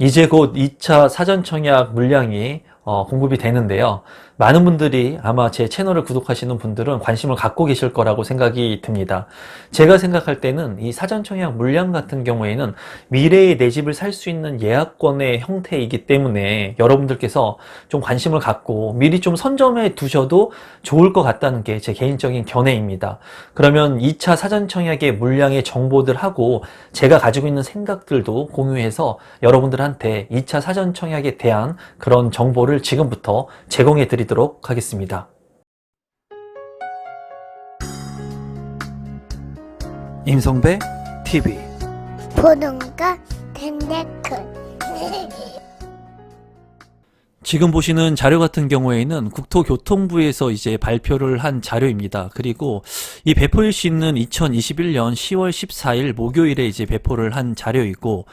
이제 곧 2차 사전청약 물량이 공급이 되는데요. 많은 분들이 아마 제 채널을 구독하시는 분들은 관심을 갖고 계실 거라고 생각이 듭니다. 제가 생각할 때는 이 사전청약 물량 같은 경우에는 미래에 내 집을 살 수 있는 예약권의 형태이기 때문에 여러분들께서 좀 관심을 갖고 미리 좀 선점해 두셔도 좋을 것 같다는 게 제 개인적인 견해입니다. 그러면 2차 사전청약의 물량의 정보들하고 제가 가지고 있는 생각들도 공유해서 여러분들한테 2차 사전청약에 대한 그런 정보를 지금부터 제공해 드리도록 하겠습니다. 임성배 TV 보는가 텐데크 지금 보시는 자료 같은 경우에는 국토교통부에서 이제 발표를 한 자료입니다. 그리고 이 배포일시는 2021년 10월 14일 목요일에 이제 배포를 한 자료이고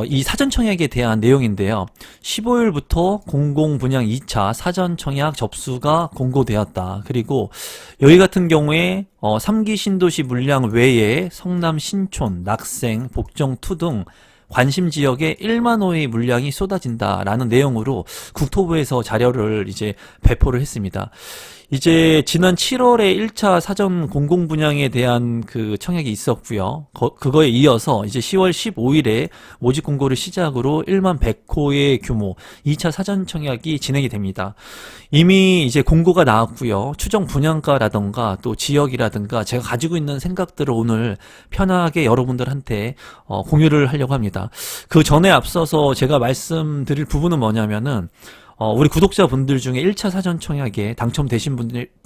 이 사전청약에 대한 내용인데요. 15일부터 공공분양 2차 사전청약 접수가 공고되었다. 그리고 여기 같은 경우에 3기 신도시 물량 외에 성남 신촌, 낙생, 복정투 등 관심 지역에 1만 호의 물량이 쏟아진다라는 내용으로 국토부에서 자료를 이제 배포를 했습니다. 이제 지난 7월에 1차 사전 공공분양에 대한 그 청약이 있었고요. 그거에 이어서 이제 10월 15일에 모집 공고를 시작으로 1만 100호의 규모 2차 사전 청약이 진행이 됩니다. 이미 이제 공고가 나왔고요. 추정 분양가라던가 또 지역이라든가 제가 가지고 있는 생각들을 오늘 편하게 여러분들한테 공유를 하려고 합니다. 그 전에 앞서서 제가 말씀드릴 부분은 뭐냐면은 우리 구독자분들 중에 1차 사전청약에 당첨되신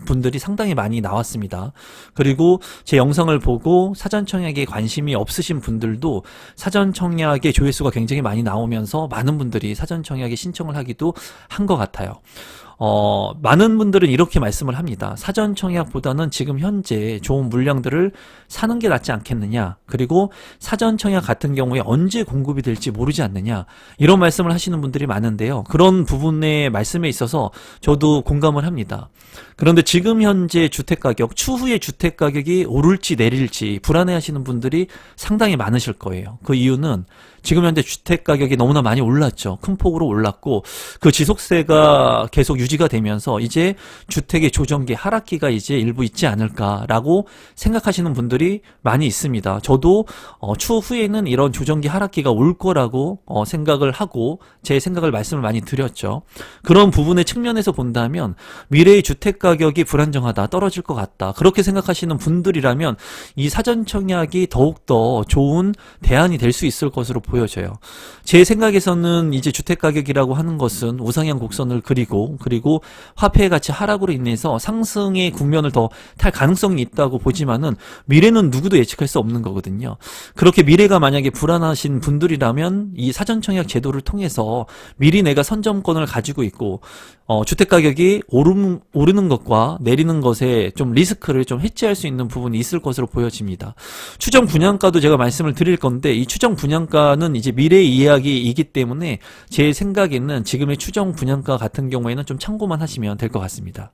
분들이 상당히 많이 나왔습니다. 그리고 제 영상을 보고 사전청약에 관심이 없으신 분들도 사전청약의 조회수가 굉장히 많이 나오면서 많은 분들이 사전청약에 신청을 하기도 한 것 같아요. 많은 분들은 이렇게 말씀을 합니다. 사전청약보다는 지금 현재 좋은 물량들을 사는 게 낫지 않겠느냐. 그리고 사전청약 같은 경우에 언제 공급이 될지 모르지 않느냐. 이런 말씀을 하시는 분들이 많은데요. 그런 부분의 말씀에 있어서 저도 공감을 합니다. 그런데 지금 현재 주택가격, 추후에 주택가격이 오를지 내릴지 불안해하시는 분들이 상당히 많으실 거예요. 그 이유는 지금 현재 주택가격이 너무나 많이 올랐죠. 큰 폭으로 올랐고 그 지속세가 계속 유지가 되면서 이제 주택의 조정기 하락기가 이제 일부 있지 않을까라고 생각하시는 분들이 많이 있습니다. 저도 추후에는 이런 조정기 하락기가 올 거라고 생각을 하고 제 생각을 말씀을 많이 드렸죠. 그런 부분의 측면에서 본다면 미래의 주택가격이 불안정하다, 떨어질 것 같다 그렇게 생각하시는 분들이라면 이 사전청약이 더욱더 좋은 대안이 될 수 있을 것으로 보여져요. 제 생각에서는 이제 주택가격이라고 하는 것은 우상향 곡선을 그리고 화폐의 가치 하락으로 인해서 상승의 국면을 더 탈 가능성이 있다고 보지만은 미래는 누구도 예측할 수 없는 거거든요. 그렇게 미래가 만약에 불안하신 분들이라면 이 사전청약 제도를 통해서 미리 내가 선점권을 가지고 있고 주택가격이 오르는 것과 내리는 것에 좀 리스크를 좀 해지할 수 있는 부분이 있을 것으로 보여집니다. 추정 분양가도 제가 말씀을 드릴 건데 이 추정 분양가는 이제 미래의 이야기이기 때문에 제 생각에는 지금의 추정 분양가 같은 경우에는 좀 참고만 하시면 될 것 같습니다.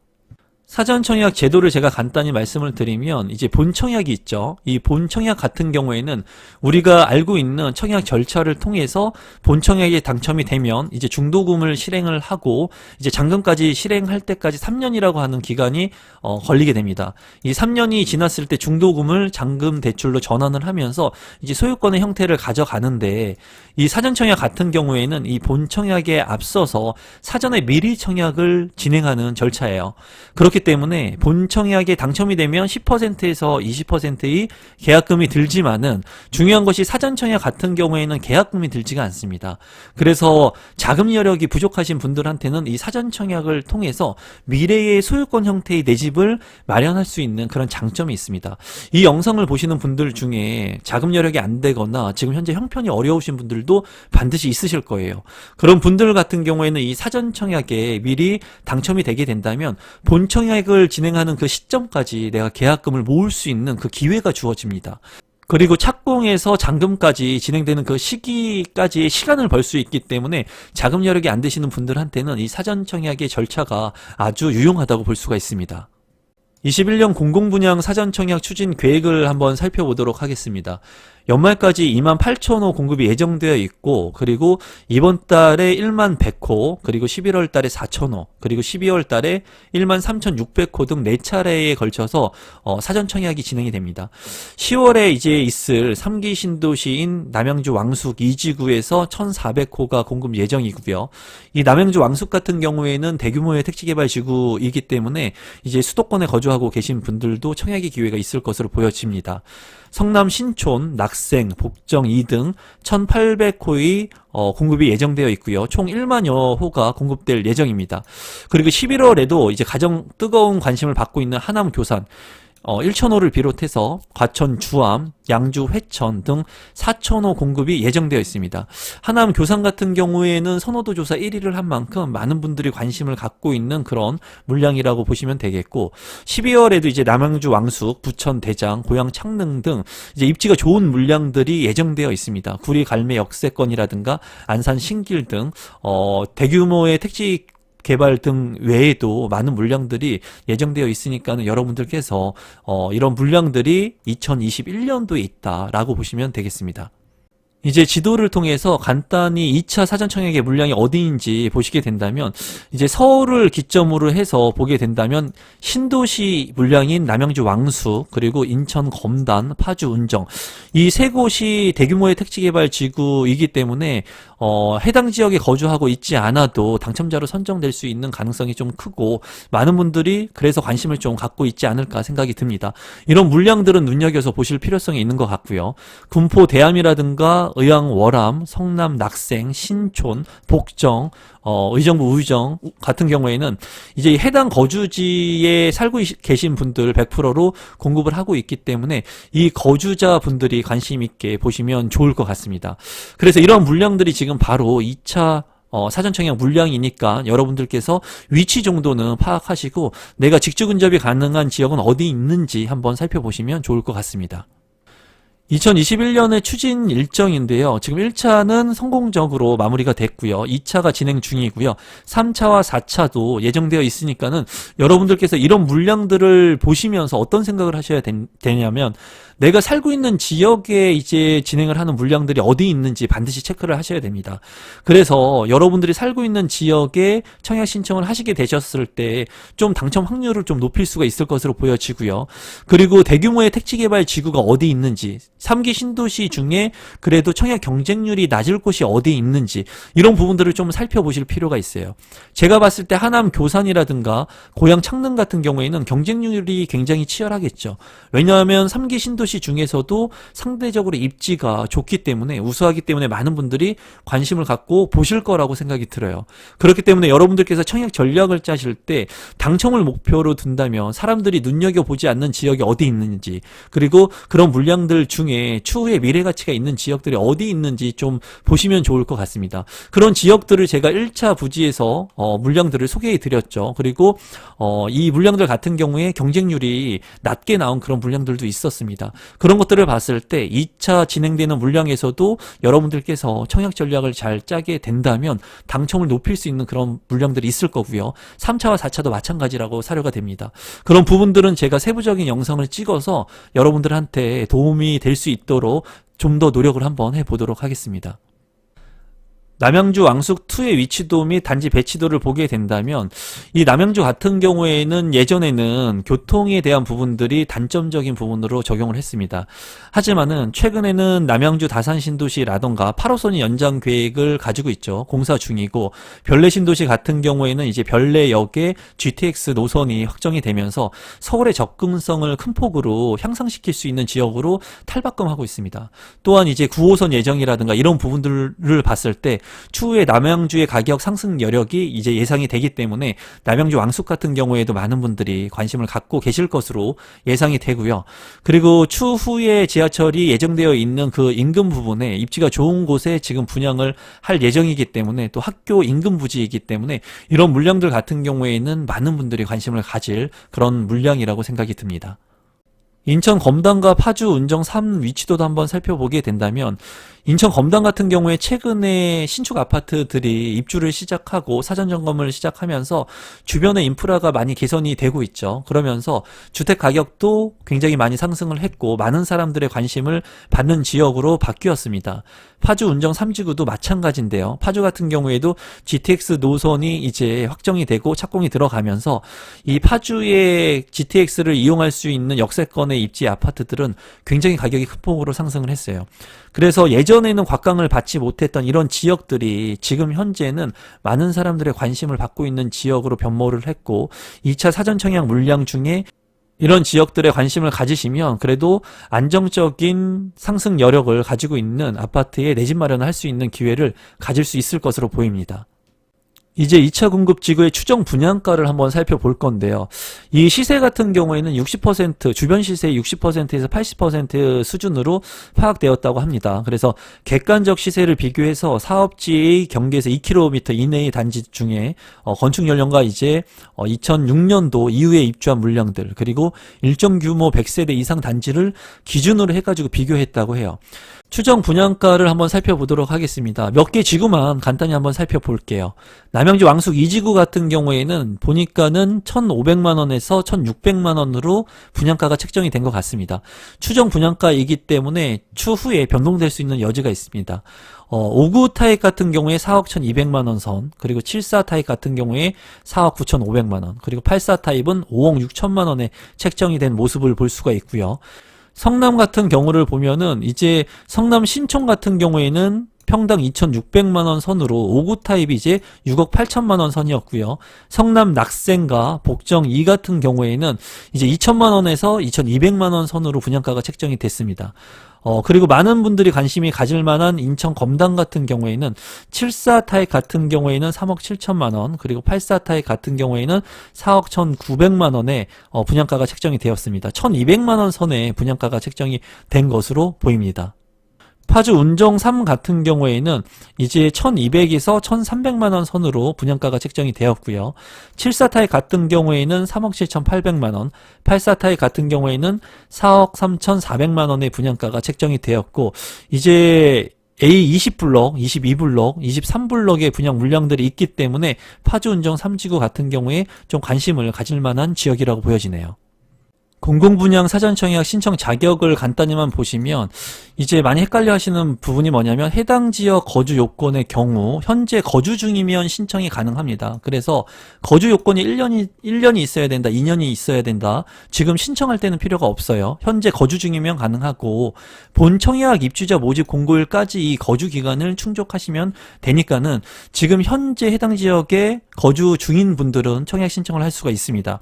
사전청약 제도를 제가 간단히 말씀을 드리면 이제 본청약이 있죠. 이 본청약 같은 경우에는 우리가 알고 있는 청약 절차를 통해서 본청약에 당첨이 되면 이제 중도금을 실행을 하고 이제 잔금까지 실행할 때까지 3년이라고 하는 기간이 걸리게 됩니다. 이 3년이 지났을 때 중도금을 잔금 대출로 전환을 하면서 이제 소유권의 형태를 가져가는데 이 사전청약 같은 경우에는 이 본청약에 앞서서 사전에 미리 청약을 진행하는 절차예요. 그렇기 때문에 본청약에 당첨이 되면 10%에서 20%의 계약금이 들지만은 중요한 것이 사전청약 같은 경우에는 계약금이 들지가 않습니다. 그래서 자금 여력이 부족하신 분들한테는 이 사전청약을 통해서 미래의 소유권 형태의 내 집을 마련할 수 있는 그런 장점이 있습니다. 이 영상을 보시는 분들 중에 자금 여력이 안 되거나 지금 현재 형편이 어려우신 분들도 반드시 있으실 거예요. 그런 분들 같은 경우에는 이 사전청약에 미리 당첨이 되게 된다면 본청약을 진행하는 그 시점까지 내가 계약금을 모을 수 있는 그 기회가 주어집니다. 그리고 착공에서 잔금까지 진행되는 그 시기까지의 시간을 벌 수 있기 때문에 자금 여력이 안 되시는 분들한테는 이 사전청약의 절차가 아주 유용하다고 볼 수가 있습니다. 21년 공공분양 사전청약 추진 계획을 한번 살펴보도록 하겠습니다. 연말까지 28,000호 공급이 예정되어 있고, 그리고 이번 달에 11,100호, 그리고 11월 달에 4,000호, 그리고 12월 달에 13,600호 등 4차례에 걸쳐서 사전 청약이 진행이 됩니다. 10월에 이제 있을 3기 신도시인 남양주 왕숙 2지구에서 1,400호가 공급 예정이고요. 이 남양주 왕숙 같은 경우에는 대규모의 택지개발 지구이기 때문에 이제 수도권에 거주하고 계신 분들도 청약의 기회가 있을 것으로 보여집니다. 성남 신촌, 낙생, 복정 2등 1,800호의 공급이 예정되어 있고요. 총 1만여 호가 공급될 예정입니다. 그리고 11월에도 이제 가장 뜨거운 관심을 받고 있는 하남 교산 1,000호를 비롯해서 과천 주암, 양주 회천 등 4,000호 공급이 예정되어 있습니다. 하남 교산 같은 경우에는 선호도 조사 1위를 한 만큼 많은 분들이 관심을 갖고 있는 그런 물량이라고 보시면 되겠고, 12월에도 이제 남양주 왕숙, 부천 대장, 고양 창릉 등 이제 입지가 좋은 물량들이 예정되어 있습니다. 구리 갈매 역세권이라든가 안산 신길 등 대규모의 택지 개발 등 외에도 많은 물량들이 예정되어 있으니까는 여러분들께서 이런 물량들이 2021년도에 있다라고 보시면 되겠습니다. 이제 지도를 통해서 간단히 2차 사전 청약의 물량이 어디인지 보시게 된다면, 이제 서울을 기점으로 해서 보게 된다면 신도시 물량인 남양주 왕숙, 그리고 인천 검단, 파주 운정, 이 세 곳이 대규모의 택지개발 지구이기 때문에 해당 지역에 거주하고 있지 않아도 당첨자로 선정될 수 있는 가능성이 좀 크고, 많은 분들이 그래서 관심을 좀 갖고 있지 않을까 생각이 듭니다. 이런 물량들은 눈여겨서 보실 필요성이 있는 것 같고요. 군포 대암이라든가 의왕 월암, 성남 낙생, 신촌, 복정, 의정부 우유정 같은 경우에는 이제 해당 거주지에 살고 계신 분들 100%로 공급을 하고 있기 때문에 이 거주자분들이 관심 있게 보시면 좋을 것 같습니다. 그래서 이런 물량들이 지금 바로 2차 사전 청약 물량이니까 여러분들께서 위치 정도는 파악하시고 내가 직주 근접이 가능한 지역은 어디 있는지 한번 살펴보시면 좋을 것 같습니다. 2021년의 추진 일정인데요. 지금 1차는 성공적으로 마무리가 됐고요. 2차가 진행 중이고요. 3차와 4차도 예정되어 있으니까는 여러분들께서 이런 물량들을 보시면서 어떤 생각을 하셔야 되냐면, 내가 살고 있는 지역에 이제 진행을 하는 물량들이 어디 있는지 반드시 체크를 하셔야 됩니다. 그래서 여러분들이 살고 있는 지역에 청약 신청을 하시게 되셨을 때 좀 당첨 확률을 좀 높일 수가 있을 것으로 보여지고요. 그리고 대규모의 택지개발 지구가 어디 있는지, 3기 신도시 중에 그래도 청약 경쟁률이 낮을 곳이 어디 있는지, 이런 부분들을 좀 살펴보실 필요가 있어요. 제가 봤을 때 하남 교산이라든가 고양 창릉 같은 경우에는 경쟁률이 굉장히 치열하겠죠. 왜냐하면 3기 신도시 중에서도 상대적으로 입지가 좋기 때문에, 우수하기 때문에 많은 분들이 관심을 갖고 보실 거라고 생각이 들어요. 그렇기 때문에 여러분들께서 청약 전략을 짜실 때 당첨을 목표로 둔다면 사람들이 눈여겨보지 않는 지역이 어디 있는지, 그리고 그런 물량들 중에 추후에 미래 가치가 있는 지역들이 어디 있는지 좀 보시면 좋을 것 같습니다. 그런 지역들을 제가 1차 부지에서 물량들을 소개해 드렸죠. 그리고 이 물량들 같은 경우에 경쟁률이 낮게 나온 그런 물량들도 있었습니다. 그런 것들을 봤을 때 2차 진행되는 물량에서도 여러분들께서 청약 전략을 잘 짜게 된다면 당첨을 높일 수 있는 그런 물량들이 있을 거고요. 3차와 4차도 마찬가지라고 사료가 됩니다. 그런 부분들은 제가 세부적인 영상을 찍어서 여러분들한테 도움이 될 수 있도록 좀 더 노력을 한번 해보도록 하겠습니다. 남양주 왕숙2의 위치도 및 단지 배치도를 보게 된다면, 이 남양주 같은 경우에는 예전에는 교통에 대한 부분들이 단점적인 부분으로 적용을 했습니다. 하지만은 최근에는 남양주 다산신도시라던가 8호선이 연장 계획을 가지고 있죠. 공사 중이고, 별내신도시 같은 경우에는 이제 별내역에 GTX 노선이 확정이 되면서 서울의 접근성을 큰 폭으로 향상시킬 수 있는 지역으로 탈바꿈하고 있습니다. 또한 이제 9호선 예정이라든가 이런 부분들을 봤을 때 추후에 남양주의 가격 상승 여력이 이제 예상이 되기 때문에 남양주 왕숙 같은 경우에도 많은 분들이 관심을 갖고 계실 것으로 예상이 되고요. 그리고 추후에 지하철이 예정되어 있는 그 인근 부분에 입지가 좋은 곳에 지금 분양을 할 예정이기 때문에, 또 학교 인근 부지이기 때문에 이런 물량들 같은 경우에는 많은 분들이 관심을 가질 그런 물량이라고 생각이 듭니다. 인천 검단과 파주 운정 3 위치도도 한번 살펴보게 된다면 인천 검단 같은 경우에 최근에 신축 아파트들이 입주를 시작하고 사전 점검을 시작하면서 주변의 인프라가 많이 개선이 되고 있죠. 그러면서 주택 가격도 굉장히 많이 상승을 했고 많은 사람들의 관심을 받는 지역으로 바뀌었습니다. 파주 운정 3지구도 마찬가지인데요. 파주 같은 경우에도 GTX 노선이 이제 확정이 되고 착공이 들어가면서 이 파주의 GTX를 이용할 수 있는 역세권의 입지 아파트들은 굉장히 가격이 큰 폭으로 상승을 했어요. 그래서 예전에는 곽강을 받지 못했던 이런 지역들이 지금 현재는 많은 사람들의 관심을 받고 있는 지역으로 변모를 했고 2차 사전청약 물량 중에 이런 지역들에 관심을 가지시면 그래도 안정적인 상승 여력을 가지고 있는 아파트에 내 집 마련을 할 수 있는 기회를 가질 수 있을 것으로 보입니다. 이제 2차 공급 지구의 추정 분양가를 한번 살펴볼 건데요. 이 시세 같은 경우에는 60%, 주변 시세의 60%에서 80% 수준으로 파악되었다고 합니다. 그래서 객관적 시세를 비교해서 사업지의 경계에서 2km 이내의 단지 중에 건축 연령과 이제 2006년도 이후에 입주한 물량들 그리고 일정 규모 100세대 이상 단지를 기준으로 해가지고 비교했다고 해요. 추정 분양가를 한번 살펴보도록 하겠습니다. 몇 개 지구만 간단히 한번 살펴볼게요. 남양주 왕숙 2지구 같은 경우에는 보니까는 1,500만원에서 1,600만원으로 분양가가 책정이 된 것 같습니다. 추정 분양가이기 때문에 추후에 변동될 수 있는 여지가 있습니다. 5구 타입 같은 경우에 4억 1,200만원 선, 그리고 74 타입 같은 경우에 4억 9,500만원, 그리고 84 타입은 5억 6천만원에 책정이 된 모습을 볼 수가 있고요. 성남 같은 경우를 보면은 이제 성남 신촌 같은 경우에는 평당 2,600만원 선으로 5구 타입이 이제 6억 8천만원 선이었고요. 성남 낙생과 복정 2 같은 경우에는 이제 2천만원에서 2,200만원 선으로 분양가가 책정이 됐습니다. 그리고 많은 분들이 관심이 가질 만한 인천 검단 같은 경우에는 74 타입 같은 경우에는 3억 7천만원, 그리고 84 타입 같은 경우에는 4억 1,900만원에 분양가가 책정이 되었습니다. 1,200만원 선에 분양가가 책정이 된 것으로 보입니다. 파주 운정 3 같은 경우에는 이제 1,200에서 1,300만원 선으로 분양가가 책정이 되었고요. 74 타입 같은 경우에는 3억 7,800만원, 84 타입 같은 경우에는 4억 3,400만원의 분양가가 책정이 되었고, 이제 A 20블럭, 22블럭, 23블럭의 분양 물량들이 있기 때문에 파주 운정 3지구 같은 경우에 좀 관심을 가질 만한 지역이라고 보여지네요. 공공분양 사전청약 신청 자격을 간단히만 보시면 이제 많이 헷갈려 하시는 부분이 뭐냐면 해당 지역 거주 요건의 경우 현재 거주 중이면 신청이 가능합니다. 그래서 거주 요건이 1년이 있어야 된다, 2년이 있어야 된다. 지금 신청할 때는 필요가 없어요. 현재 거주 중이면 가능하고 본 청약 입주자 모집 공고일까지 이 거주 기간을 충족하시면 되니까는 지금 현재 해당 지역에 거주 중인 분들은 청약 신청을 할 수가 있습니다.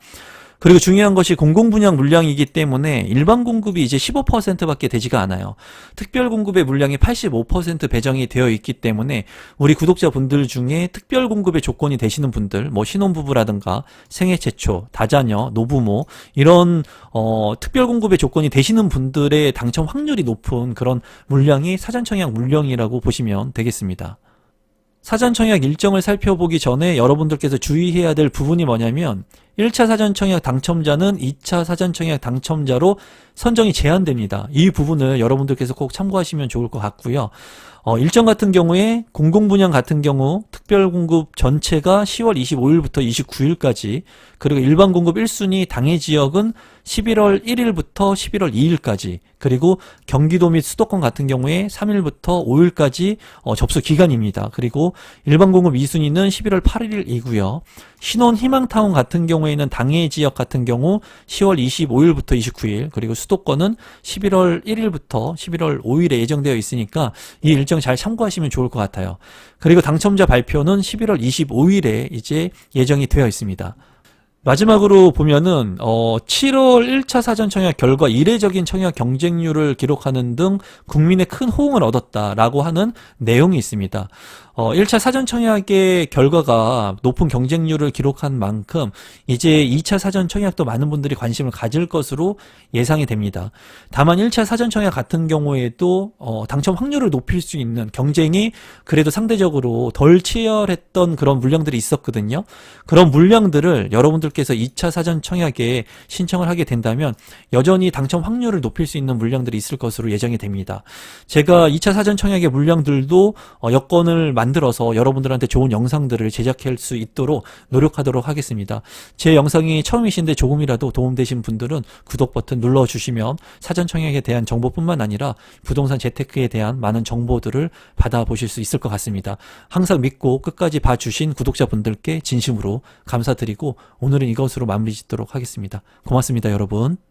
그리고 중요한 것이 공공분양 물량이기 때문에 일반 공급이 이제 15%밖에 되지가 않아요. 특별 공급의 물량이 85% 배정이 되어 있기 때문에 우리 구독자분들 중에 특별 공급의 조건이 되시는 분들, 뭐 신혼부부라든가 생애 최초, 다자녀, 노부모 이런 특별 공급의 조건이 되시는 분들의 당첨 확률이 높은 그런 물량이 사전청약 물량이라고 보시면 되겠습니다. 사전청약 일정을 살펴보기 전에 여러분들께서 주의해야 될 부분이 뭐냐면 1차 사전청약 당첨자는 2차 사전청약 당첨자로 선정이 제한됩니다. 이 부분을 여러분들께서 꼭 참고하시면 좋을 것 같고요. 일정 같은 경우에 공공분양 같은 경우 특별공급 전체가 10월 25일부터 29일까지, 그리고 일반공급 1순위 당해 지역은 11월 1일부터 11월 2일까지, 그리고 경기도 및 수도권 같은 경우에 3일부터 5일까지 접수 기간입니다. 그리고 일반공급 2순위는 11월 8일이고요. 신혼 희망타운 같은 경우에는 당해 지역 같은 경우 10월 25일부터 29일, 그리고 수도권은 11월 1일부터 11월 5일에 예정되어 있으니까 이 일정 잘 참고하시면 좋을 것 같아요. 그리고 당첨자 발표는 11월 25일에 이제 예정이 되어 있습니다. 마지막으로 보면은 7월 1차 사전청약 결과 이례적인 청약 경쟁률을 기록하는 등 국민의 큰 호응을 얻었다라고 하는 내용이 있습니다. 1차 사전청약의 결과가 높은 경쟁률을 기록한 만큼 이제 2차 사전청약도 많은 분들이 관심을 가질 것으로 예상이 됩니다. 다만 1차 사전청약 같은 경우에도 당첨 확률을 높일 수 있는 경쟁이 그래도 상대적으로 덜 치열했던 그런 물량들이 있었거든요. 그런 물량들을 여러분들 분들께서 2차 사전 청약에 신청을 하게 된다면 여전히 당첨 확률을 높일 수 있는 물량들이 있을 것으로 예정이 됩니다. 제가 2차 사전 청약의 물량들도 여건을 만들어서 여러분들한테 좋은 영상들을 제작할 수 있도록 노력하도록 하겠습니다. 제 영상이 처음이신데 조금이라도 도움되신 분들은 구독 버튼 눌러주시면 사전 청약에 대한 정보뿐만 아니라 부동산 재테크에 대한 많은 정보들을 받아보실 수 있을 것 같습니다. 항상 믿고 끝까지 봐주신 구독자분들께 진심으로 감사드리고 오늘은 이것으로 마무리 짓도록 하겠습니다. 고맙습니다, 여러분.